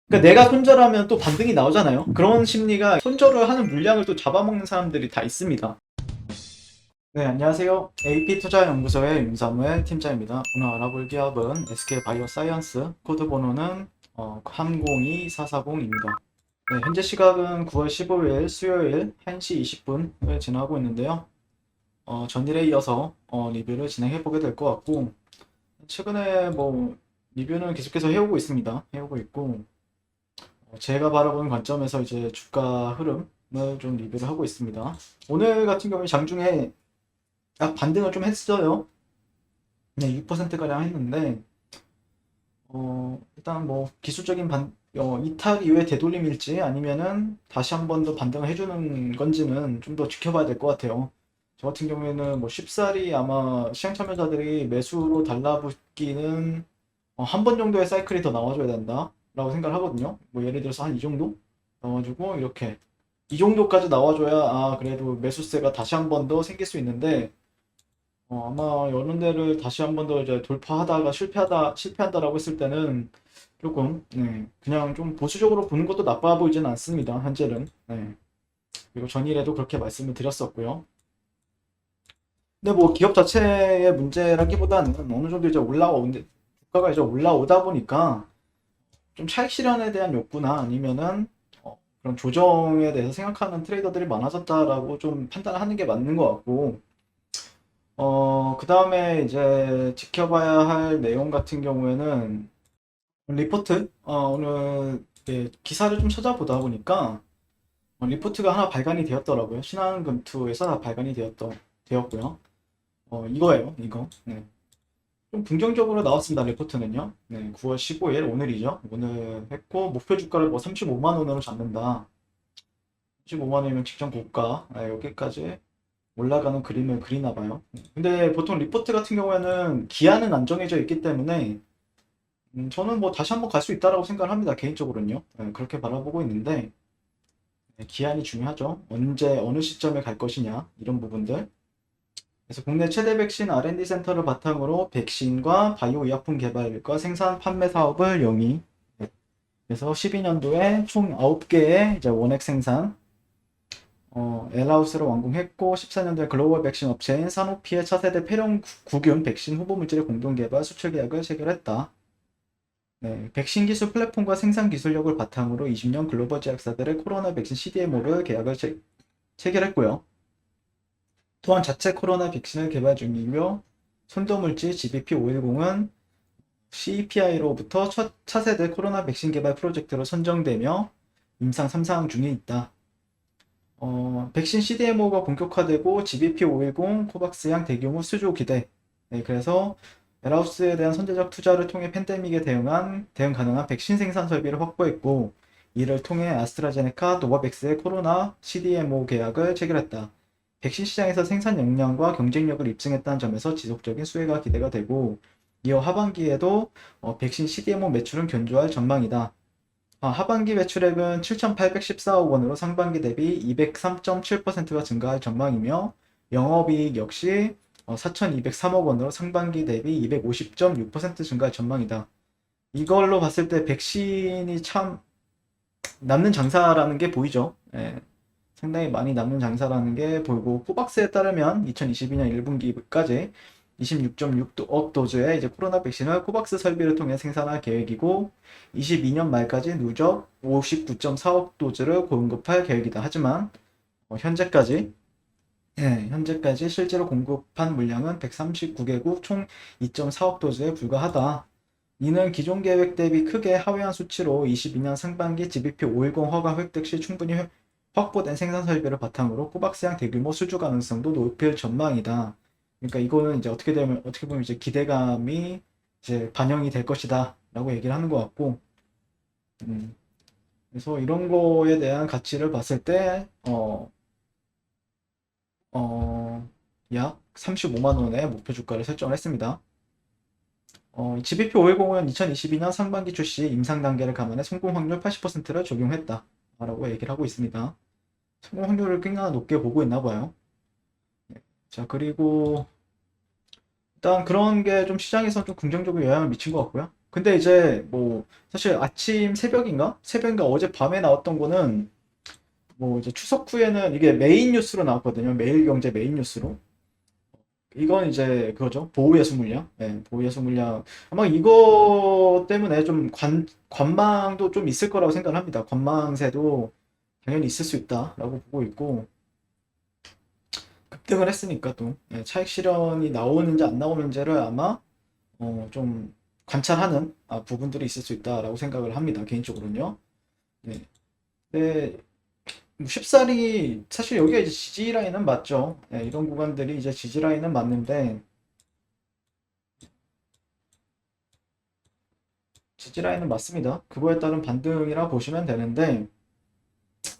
그러니까 내가 손절하면 또 반등이 나오잖아요. 그런 심리가 손절을 하는 물량을 또 잡아먹는 사람들이 다 있습니다. 네, 안녕하세요. AP투자연구소의 윤사무엘 팀장입니다. 오늘 알아볼 기업은 SK바이오사이언스, 코드 번호는 302440입니다. 네, 현재 시각은 9월 15일 수요일 1시 20분을 지나고 있는데요. 전일에 이어서 리뷰를 진행해 보게 될 것 같고, 최근에 뭐 리뷰는 계속해서 해오고 있습니다. 해오고 있고, 제가 바라보는 관점에서 이제 주가 흐름을 좀 리뷰를 하고 있습니다. 오늘 같은 경우에 장중에 약 반등을 좀 했어요. 그냥 6%가량 했는데, 일단 뭐 기술적인 이탈 이후에 되돌림일지 아니면은 다시 한 번 더 반등을 해주는 건지는 좀 더 지켜봐야 될 것 같아요. 저 같은 경우에는 뭐 쉽사리 아마 시장 참여자들이 매수로 달라붙기는 한 번 정도의 사이클이 더 나와줘야 된다라고 생각을 하거든요. 뭐 예를 들어서 한 이 정도 나와주고 이렇게 이 정도까지 나와줘야 그래도 매수세가 다시 한 번 더 생길 수 있는데 아마 이런 데를 다시 한 번 더 이제 돌파하다가 실패한다라고 했을 때는 조금 그냥 좀 보수적으로 보는 것도 나빠 보이지는 않습니다. 현재는. 그리고 전일에도 그렇게 말씀을 드렸었고요. 근데 뭐 기업 자체의 문제라기보다는 어느 정도 이제 주가가 이제 올라오다 보니까 좀 차익 실현에 대한 욕구나 아니면은 그런 조정에 대해서 생각하는 트레이더들이 많아졌다라고 좀 판단하는 게 맞는 것 같고, 그 다음에 이제 지켜봐야 할 내용 같은 경우에는 리포트, 오늘 기사를 좀 찾아보다 보니까 리포트가 하나 발간이 되었더라고요. 신한금투에서 발간이 되었고요. 이거예요, 이거. 네. 좀 긍정적으로 나왔습니다, 리포트는요. 네, 9월 15일, 오늘이죠. 오늘 했고, 목표 주가를 뭐 35만 원으로 잡는다. 35만 원이면 직전 고가, 여기까지 올라가는 그림을 그리나 봐요. 근데 보통 리포트 같은 경우에는 기한은 안 정해져 있기 때문에 저는 뭐 다시 한번 갈 수 있다라고 생각을 합니다. 개인적으로는요. 그렇게 바라보고 있는데 기한이 중요하죠. 언제 어느 시점에 갈 것이냐 이런 부분들. 그래서 국내 최대 백신 R&D 센터를 바탕으로 백신과 바이오 의약품 개발과 생산 판매 사업을 영위. 그래서 12년도에 총 9개의 이제 원액 생산 엘하우스를 완공했고 14년도에 글로벌 백신 업체인 사노피의 차세대 폐렴 구균 백신 후보 물질의 공동 개발 수출 계약을 체결했다. 네, 백신 기술 플랫폼과 생산 기술력을 바탕으로 20년 글로벌 제약사들의 코로나 백신 CDMO를 계약을 체결했고요. 또한 자체 코로나 백신을 개발 중이며 손도물질 GBP510은 CEPI로부터 첫 차세대 코로나 백신 개발 프로젝트로 선정되며 임상 3사항 중에 있다. 백신 CDMO가 본격화되고 GBP510 코박스양 대규모 수조 기대. 네, 그래서 웰하우스에 대한 선제적 투자를 통해 팬데믹에 대응 가능한 백신 생산 설비를 확보했고, 이를 통해 아스트라제네카, 노바백스의 코로나 CDMO 계약을 체결했다. 백신 시장에서 생산 역량과 경쟁력을 입증했다는 점에서 지속적인 수혜가 기대가 되고, 이어 하반기에도 백신 CDMO 매출은 견조할 전망이다. 하반기 매출액은 7,814억 원으로 상반기 대비 203.7%가 증가할 전망이며 영업이익 역시 4,203억 원으로 상반기 대비 250.6% 증가할 전망이다. 이걸로 봤을 때 백신이 참 남는 장사라는 게 보이죠. 상당히 많이 남는 장사라는 게 보이고 코박스에 따르면 2022년 1분기까지 26.6억 도즈의 이제 코로나 백신을 코박스 설비를 통해 생산할 계획이고 22년 말까지 누적 59.4억 도즈를 공급할 계획이다. 하지만 현재까지 실제로 공급한 물량은 139개국 총 2.4억 도즈에 불과하다. 이는 기존 계획 대비 크게 하회한 수치로 22년 상반기 GBP510 허가 획득 시 충분히 확보된 생산 설비를 바탕으로 코박스양 대규모 수주 가능성도 높일 전망이다. 그러니까 이거는 이제 어떻게 보면 이제 기대감이 이제 반영이 될 것이다라고 얘기를 하는 것 같고, 음, 그래서 이런 거에 대한 가치를 봤을 때, 약 35만 원의 목표 주가를 설정을 했습니다. GBP510은 2022년 상반기 출시 임상 단계를 감안해 성공 확률 80%를 적용했다. 라고 얘기를 하고 있습니다. 성공 확률을 꽤나 높게 보고 있나 봐요. 자, 그리고 일단 그런 게 좀 시장에서 좀 긍정적인 영향을 미친 것 같고요. 근데 이제 뭐 사실 아침 새벽인가 어제 밤에 나왔던 거는 뭐 이제 추석 후에는 이게 메인 뉴스로 나왔거든요. 매일경제 메인 뉴스로. 이건 이제 그거죠. 보호예수 물량. 네, 보호예수 물량. 아마 이거 때문에 좀 관망도 좀 있을 거라고 생각을 합니다. 관망세도 당연히 있을 수 있다라고 보고 있고, 급등을 했으니까 또 차익 실현이 나오는지 안 나오는지를 아마 좀 관찰하는 부분들이 있을 수 있다라고 생각을 합니다. 개인적으로는요. 네. 네, 뭐 쉽사리 사실 여기가 이제 지지 라인은 맞죠. 이런 구간들이 이제 지지 라인은 맞는데 지지 라인은 맞습니다. 그거에 따른 반등이라 보시면 되는데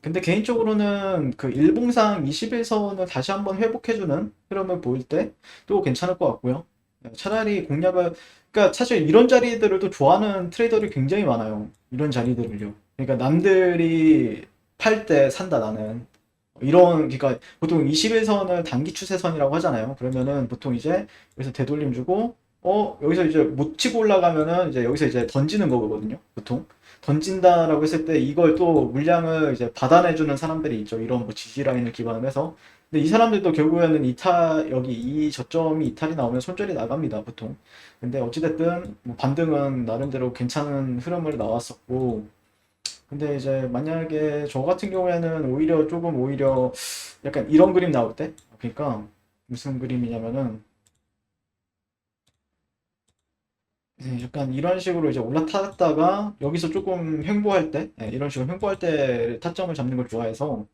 근데 개인적으로는 그 일봉상 21선을 다시 한번 회복해주는 흐름을 보일 때 또 괜찮을 것 같고요. 차라리 공략을 그러니까 사실 이런 자리들을 또 좋아하는 트레이더들이 굉장히 많아요. 이런 자리들을요. 그러니까 남들이 팔 때 산다 나는 이런 그러니까 보통 21선을 단기 추세선이라고 하잖아요. 그러면은 보통 이제 여기서 되돌림 주고 여기서 이제 못 치고 올라가면은 이제 여기서 이제 던지는 거거든요. 보통 던진다라고 했을 때 이걸 또 물량을 이제 받아내주는 사람들이 있죠. 이런 뭐 지지 라인을 기반으로 해서. 근데 이 사람들도 결국에는 여기 이 저점이 이탈이 나오면 손절이 나갑니다. 보통. 근데 어찌됐든 뭐 반등은 나름대로 괜찮은 흐름을 나왔었고 근데 이제 만약에 저 같은 경우에는 오히려 약간 이런 그림 나올 때 그러니까 무슨 그림이냐면은 약간 이런 식으로 이제 올라탔다가 여기서 조금 횡보할 때 이런 식으로 횡보할 때 타점을 잡는 걸 좋아해서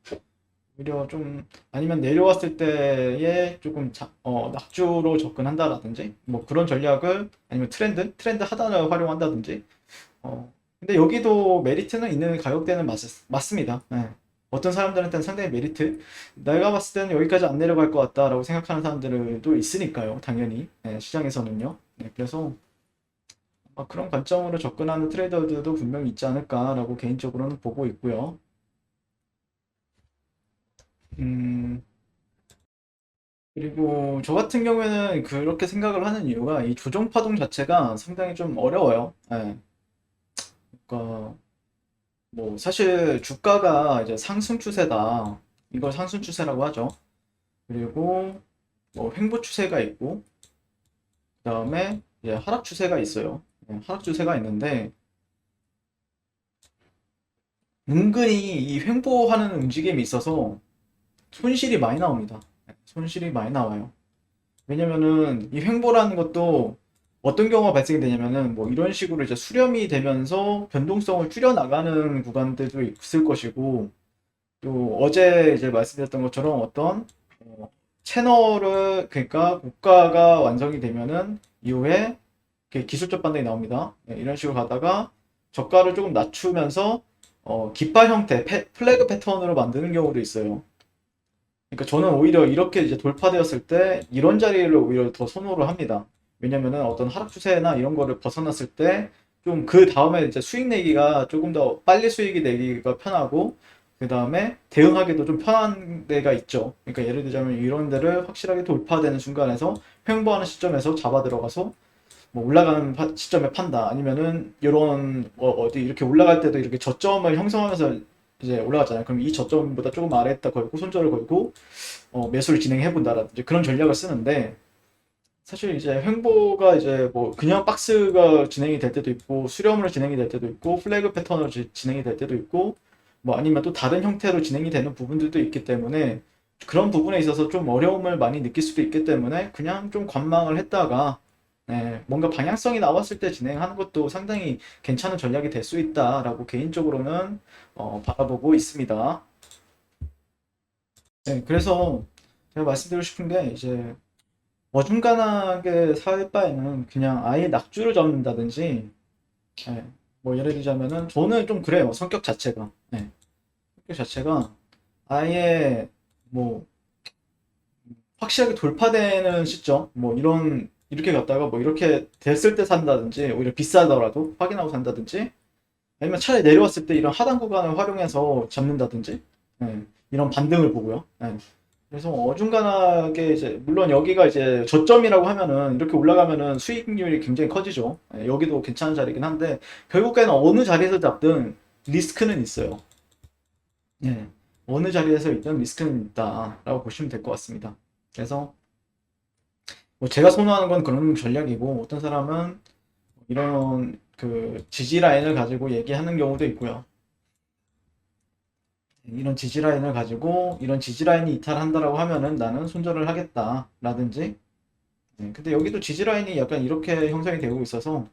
오히려 좀 아니면 내려왔을 때에 조금 낙주로 접근한다라든지 뭐 그런 전략을 아니면 트렌드 하단을 활용한다든지 근데 여기도 메리트는 있는 가격대는 맞습니다. 어떤 사람들한테는 상당히 메리트. 내가 봤을 때는 여기까지 안 내려갈 것 같다라고 생각하는 사람들도 있으니까요. 당연히. 시장에서는요. 그래서 그런 관점으로 접근하는 트레이더들도 분명히 있지 않을까라고 개인적으로는 보고 있고요. 음, 그리고 저 같은 경우에는 그렇게 생각을 하는 이유가 이 조정 파동 자체가 상당히 좀 어려워요. 그러니까 뭐 사실 주가가 이제 상승 추세다. 이걸 상승 추세라고 하죠. 그리고 뭐 횡보 추세가 있고 그다음에 이제 하락 추세가 있어요. 하락 추세가 있는데 은근히 이 횡보하는 움직임이 있어서 손실이 많이 나옵니다. 손실이 많이 나와요. 왜냐면은 이 횡보라는 것도 어떤 경우가 발생이 되냐면은 뭐 이런 식으로 이제 수렴이 되면서 변동성을 줄여 나가는 구간들도 있을 것이고 또 어제 이제 말씀드렸던 것처럼 어떤 채널을 그러니까 고가가 완성이 되면은 이후에 이렇게 기술적 반등이 나옵니다. 이런 식으로 가다가 저가를 조금 낮추면서 깃발 형태 플래그 패턴으로 만드는 경우도 있어요. 그러니까 저는 오히려 이렇게 이제 돌파되었을 때 이런 자리를 오히려 더 선호를 합니다. 왜냐면은 어떤 하락 추세나 이런 거를 벗어났을 때 좀 그 다음에 이제 수익 내기가 조금 더 빨리 수익이 내기가 편하고 그 다음에 대응하기도 좀 편한 데가 있죠. 그러니까 예를 들자면 이런 데를 확실하게 돌파되는 순간에서 횡보하는 시점에서 잡아 들어가서 뭐 올라가는 시점에 판다. 아니면은 이런 어디 이렇게 올라갈 때도 이렇게 저점을 형성하면서 이제 올라갔잖아요. 그럼 이 저점보다 조금 아래에다 걸고 손절을 걸고 매수를 진행해 본다라든지 그런 전략을 쓰는데 사실 이제 횡보가 이제 뭐 그냥 박스가 진행이 될 때도 있고 수렴으로 진행이 될 때도 있고 플래그 패턴으로 진행이 될 때도 있고 뭐 아니면 또 다른 형태로 진행이 되는 부분들도 있기 때문에 그런 부분에 있어서 좀 어려움을 많이 느낄 수도 있기 때문에 그냥 좀 관망을 했다가 뭔가 방향성이 나왔을 때 진행하는 것도 상당히 괜찮은 전략이 될 수 있다라고 개인적으로는 바라보고 있습니다. 그래서 제가 말씀드리고 싶은 게 이제 어중간하게 살 바에는 그냥 아예 낙주를 잡는다든지 예, 뭐 예를 들자면은 저는 좀 그래요. 성격 자체가 아예 뭐 확실하게 돌파되는 시점 뭐 이렇게 갔다가 뭐 이렇게 됐을 때 산다든지 오히려 비싸더라도 확인하고 산다든지 아니면 차라리 내려왔을 때 이런 하단 구간을 활용해서 잡는다든지 이런 반등을 보고요. 그래서 어중간하게 이제 물론 여기가 이제 저점이라고 하면은 이렇게 올라가면은 수익률이 굉장히 커지죠. 예, 여기도 괜찮은 자리긴 한데 결국에는 어느 자리에서 잡든 리스크는 있어요. 예, 어느 자리에서 있든 리스크는 있다라고 보시면 될 것 같습니다. 그래서 뭐 제가 선호하는 건 그런 전략이고 어떤 사람은 이런 그 지지 라인을 가지고 얘기하는 경우도 있고요. 이런 지지 라인을 가지고 이런 지지 라인이 이탈한다라고 하면은 나는 손절을 하겠다라든지. 근데 여기도 지지 라인이 약간 이렇게 형성이 되고 있어서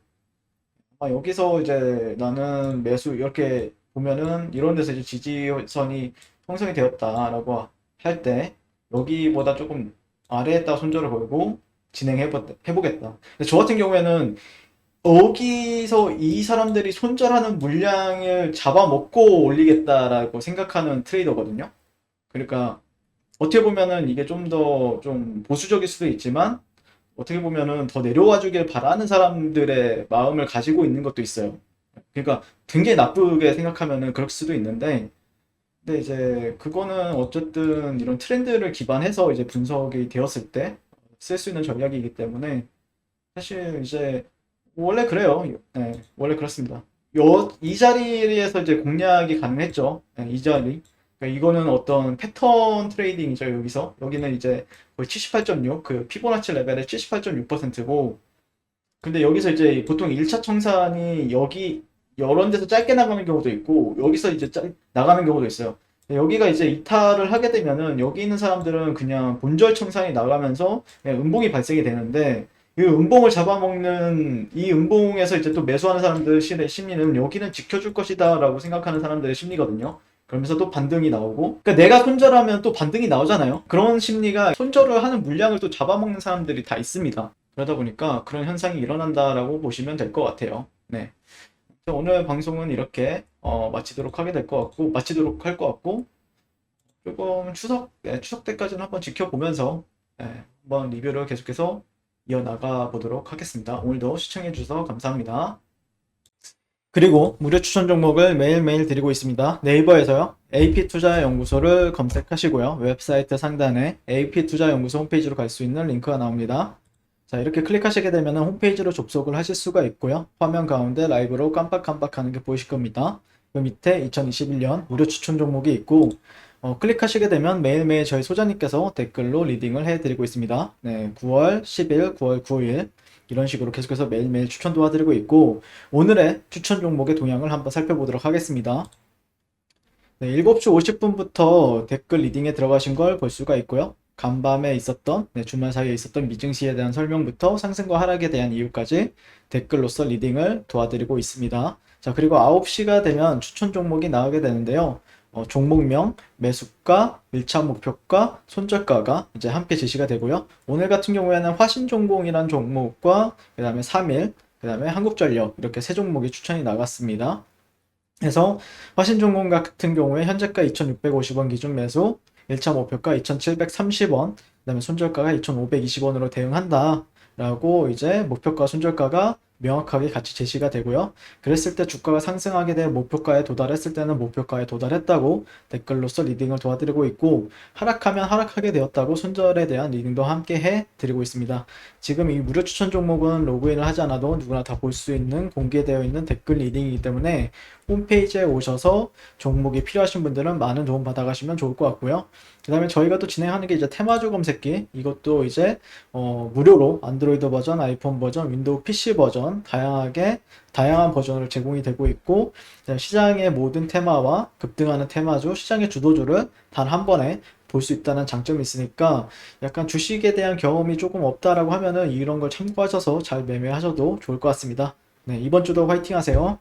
여기서 이제 나는 매수 이렇게 보면은 이런 데서 이제 지지선이 형성이 되었다라고 할 때 여기보다 조금 아래에다 손절을 걸고 해보겠다. 근데 저 같은 경우에는 여기서 이 사람들이 손절하는 물량을 잡아먹고 올리겠다라고 생각하는 트레이더거든요. 그러니까 어떻게 보면은 이게 좀 더 좀 보수적일 수도 있지만 어떻게 보면은 더 내려와 주길 바라는 사람들의 마음을 가지고 있는 것도 있어요. 그러니까 굉장히 나쁘게 생각하면은 그럴 수도 있는데 근데 이제 그거는 어쨌든 이런 트렌드를 기반해서 이제 분석이 되었을 때 쓸 수 있는 전략이기 때문에 사실 이제 원래 그래요. 네, 원래 그렇습니다. 이 자리에서 이제 공략이 가능했죠. 네, 이 자리. 그러니까 이거는 어떤 패턴 트레이딩이죠, 여기서. 여기는 이제 거의 78.6, 그 피보나치 레벨의 78.6%고, 근데 여기서 이제 보통 1차 청산이 여기, 이런 데서 짧게 나가는 경우도 있고, 여기서 이제 나가는 경우도 있어요. 여기가 이제 이탈을 하게 되면은, 여기 있는 사람들은 그냥 본절 청산이 나가면서 그냥 음봉이 발생이 되는데, 이 음봉을 잡아먹는, 이 음봉에서 이제 또 매수하는 사람들 심리는 여기는 지켜줄 것이다 라고 생각하는 사람들의 심리거든요. 그러면서 또 반등이 나오고, 그러니까 내가 손절하면 또 반등이 나오잖아요. 그런 심리가 손절을 하는 물량을 또 잡아먹는 사람들이 다 있습니다. 그러다 보니까 그런 현상이 일어난다라고 보시면 될 것 같아요. 네. 오늘 방송은 이렇게 마치도록 할 것 같고, 조금 추석 때까지는 한번 지켜보면서 한번 리뷰를 계속해서 이어나가 보도록 하겠습니다. 오늘도 시청해주셔서 감사합니다. 그리고 무료 추천 종목을 매일매일 드리고 있습니다. 네이버에서요. AP투자연구소를 검색하시고요. 웹사이트 상단에 AP투자연구소 홈페이지로 갈 수 있는 링크가 나옵니다. 자, 이렇게 클릭하시게 되면 홈페이지로 접속을 하실 수가 있고요. 화면 가운데 라이브로 깜빡깜빡하는 게 보이실 겁니다. 그 밑에 2021년 무료 추천 종목이 있고 클릭하시게 되면 매일매일 저희 소장님께서 댓글로 리딩을 해드리고 있습니다. 네, 9월 10일, 9월 9일 이런 식으로 계속해서 매일매일 추천 도와드리고 있고 오늘의 추천 종목의 동향을 한번 살펴보도록 하겠습니다. 네, 7시 50분부터 댓글 리딩에 들어가신 걸 볼 수가 있고요. 간밤에 있었던, 주말 사이에 있었던 미증시에 대한 설명부터 상승과 하락에 대한 이유까지 댓글로서 리딩을 도와드리고 있습니다. 자, 그리고 9시가 되면 추천 종목이 나오게 되는데요. 종목명, 매수가, 1차 목표가, 손절가가 이제 함께 제시가 되고요. 오늘 같은 경우에는 화신重工이란 종목과 그 다음에 3일, 그 다음에 한국전력 이렇게 세 종목이 추천이 나갔습니다. 그래서 화신重工 같은 경우에 현재가 2,650원 기준 매수, 1차 목표가 2,730원, 그 다음에 손절가가 2,520원으로 대응한다. 라고 이제 목표가 손절가가 명확하게 같이 제시가 되고요. 그랬을 때 주가가 상승하게 된 목표가에 도달했을 때는 목표가에 도달했다고 댓글로서 리딩을 도와드리고 있고 하락하면 하락하게 되었다고 손절에 대한 리딩도 함께 해드리고 있습니다. 지금 이 무료 추천 종목은 로그인을 하지 않아도 누구나 다 볼 수 있는 공개되어 있는 댓글 리딩이기 때문에 홈페이지에 오셔서 종목이 필요하신 분들은 많은 도움 받아가시면 좋을 것 같고요. 그 다음에 저희가 또 진행하는 게 이제 테마주 검색기 이것도 이제 무료로 안드로이드 버전, 아이폰 버전, 윈도우 PC 버전 다양한 버전으로 제공이 되고 있고 시장의 모든 테마와 급등하는 테마주, 시장의 주도주를 단 한 번에 볼 수 있다는 장점이 있으니까 약간 주식에 대한 경험이 조금 없다라고 하면은 이런 걸 참고하셔서 잘 매매하셔도 좋을 것 같습니다. 네, 이번 주도 화이팅 하세요.